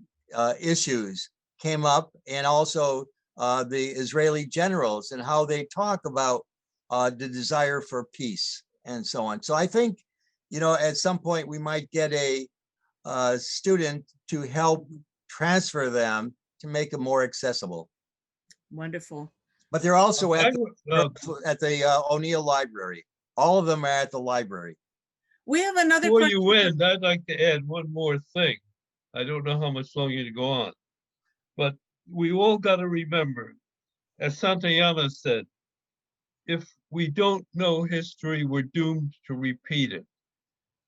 issues came up, and also the Israeli generals and how they talk about the desire for peace and so on. So I think, you know, at some point we might get a student to help transfer them to make them more accessible. Wonderful. But they're also at the O'Neill Library. All of them are at the library. We have another Before question. you end, I'd like to add one more thing. I don't know how much longer to go on, but we all got to remember, as Santayana said, if we don't know history, we're doomed to repeat it.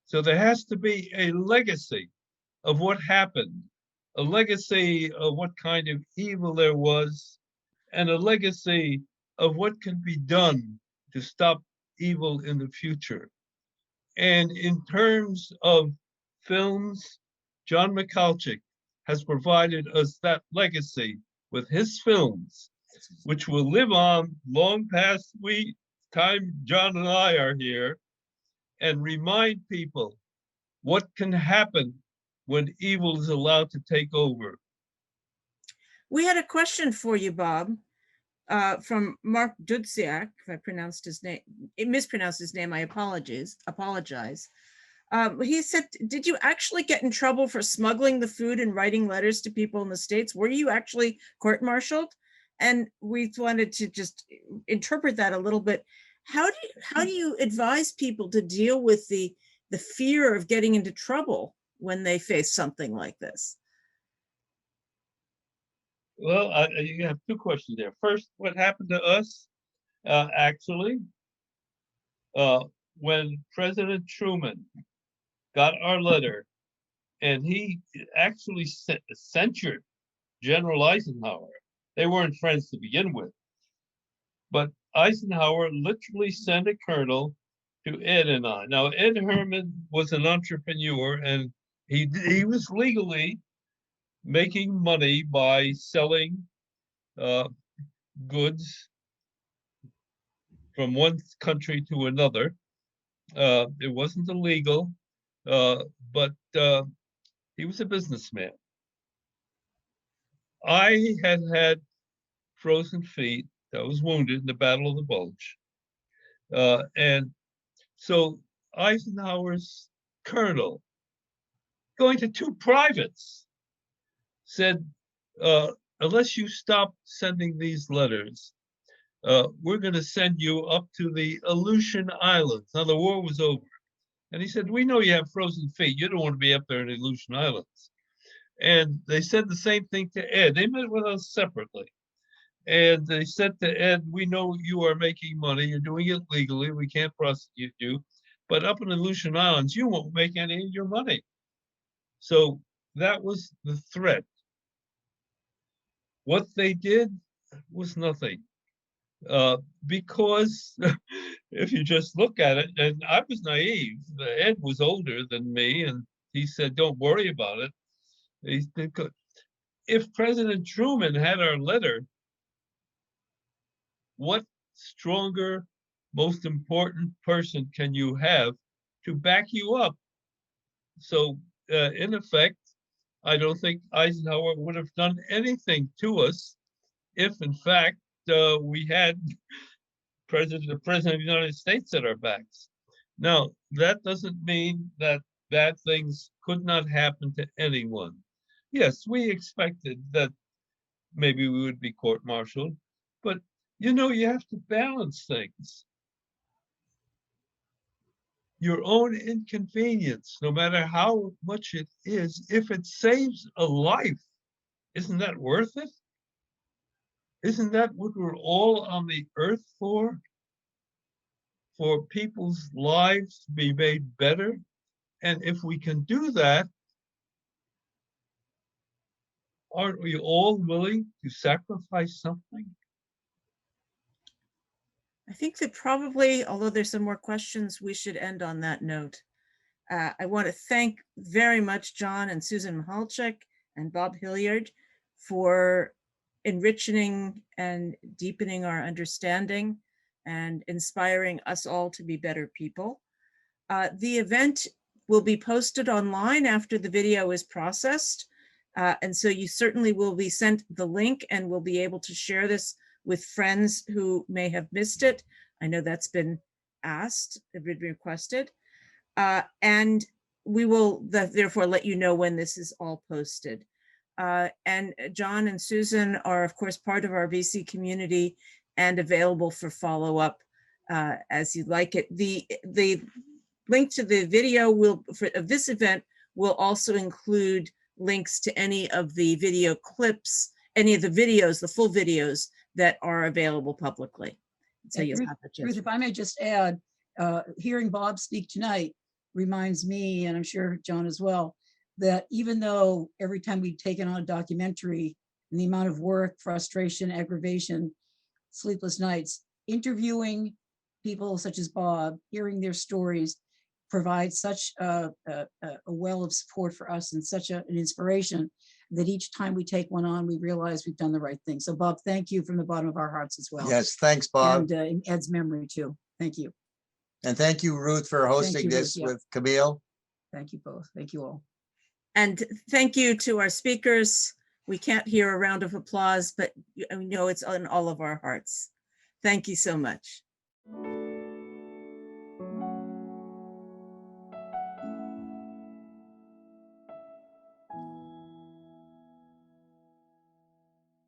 So there has to be a legacy of what happened, a legacy of what kind of evil there was, and a legacy of what can be done to stop evil in the future. And in terms of films, John Michalczyk has provided us that legacy with his films, which will live on long past time John and I are here, and remind people what can happen when evil is allowed to take over. We had a question for you, Bob, from Mark Dudziak. If I pronounced his name, mispronounced his name, I apologize. He said, did you actually get in trouble for smuggling the food and writing letters to people in the States? Were you actually court-martialed? And we wanted to just interpret that a little bit. How do you advise people to deal with the fear of getting into trouble when they face something like this? Well, you have 2 questions there. First, what happened to us? Actually, when President Truman got our letter, and he actually censured General Eisenhower. They weren't friends to begin with, but Eisenhower literally sent a colonel to Ed and I. Now, Ed Herman was an entrepreneur, and he was legally making money by selling goods from one country to another. It wasn't illegal, but he was a businessman. I had frozen feet. I was wounded in the Battle of the Bulge. And so Eisenhower's colonel, going to two privates, said, unless you stop sending these letters, we're going to send you up to the Aleutian Islands. Now, the war was over. And he said, we know you have frozen feet. You don't want to be up there in the Aleutian Islands. And they said the same thing to Ed. They met with us separately. And they said to Ed, we know you are making money. You're doing it legally. We can't prosecute you. But up in the Aleutian Islands, you won't make any of your money. So that was the threat. What they did was nothing. Because if you just look at it, and I was naive, Ed was older than me, and he said, don't worry about it. If President Truman had our letter, what stronger, most important person can you have to back you up? So in effect, I don't think Eisenhower would have done anything to us if, in fact, we had the President of the United States at our backs. Now, that doesn't mean that bad things could not happen to anyone. Yes, we expected that maybe we would be court-martialed, but you know, you have to balance things. Your own inconvenience, no matter how much it is, if it saves a life, isn't that worth it? Isn't that what we're all on the earth for? For people's lives to be made better? And if we can do that, aren't we all willing to sacrifice something? I think that probably, although there's some more questions, we should end on that note. I want to thank very much John and Susan Michalczyk and Bob Hilliard for enriching and deepening our understanding and inspiring us all to be better people. The event will be posted online after the video is processed. And so you certainly will be sent the link and will be able to share this with friends who may have missed it. I know that's been asked, been requested. And we will therefore let you know when this is all posted. And John and Susan are, of course, part of our VC community and available for follow-up as you'd like it. The link to the video of this event will also include links to any of the video clips, any of the videos, the full videos that are available publicly. So you'll have a chance. Ruth, if I may just add, hearing Bob speak tonight reminds me, and I'm sure John as well, that even though every time we've taken on a documentary and the amount of work, frustration, aggravation, sleepless nights, interviewing people such as Bob, hearing their stories provides such a well of support for us and such an inspiration that each time we take one on, we realize we've done the right thing. So Bob, thank you from the bottom of our hearts as well. Yes, thanks, Bob. And in Ed's memory too. Thank you. And thank you, Ruth, for hosting this with Camille. Thank you both. Thank you all. And thank you to our speakers. We can't hear a round of applause, but we know it's on all of our hearts. Thank you so much.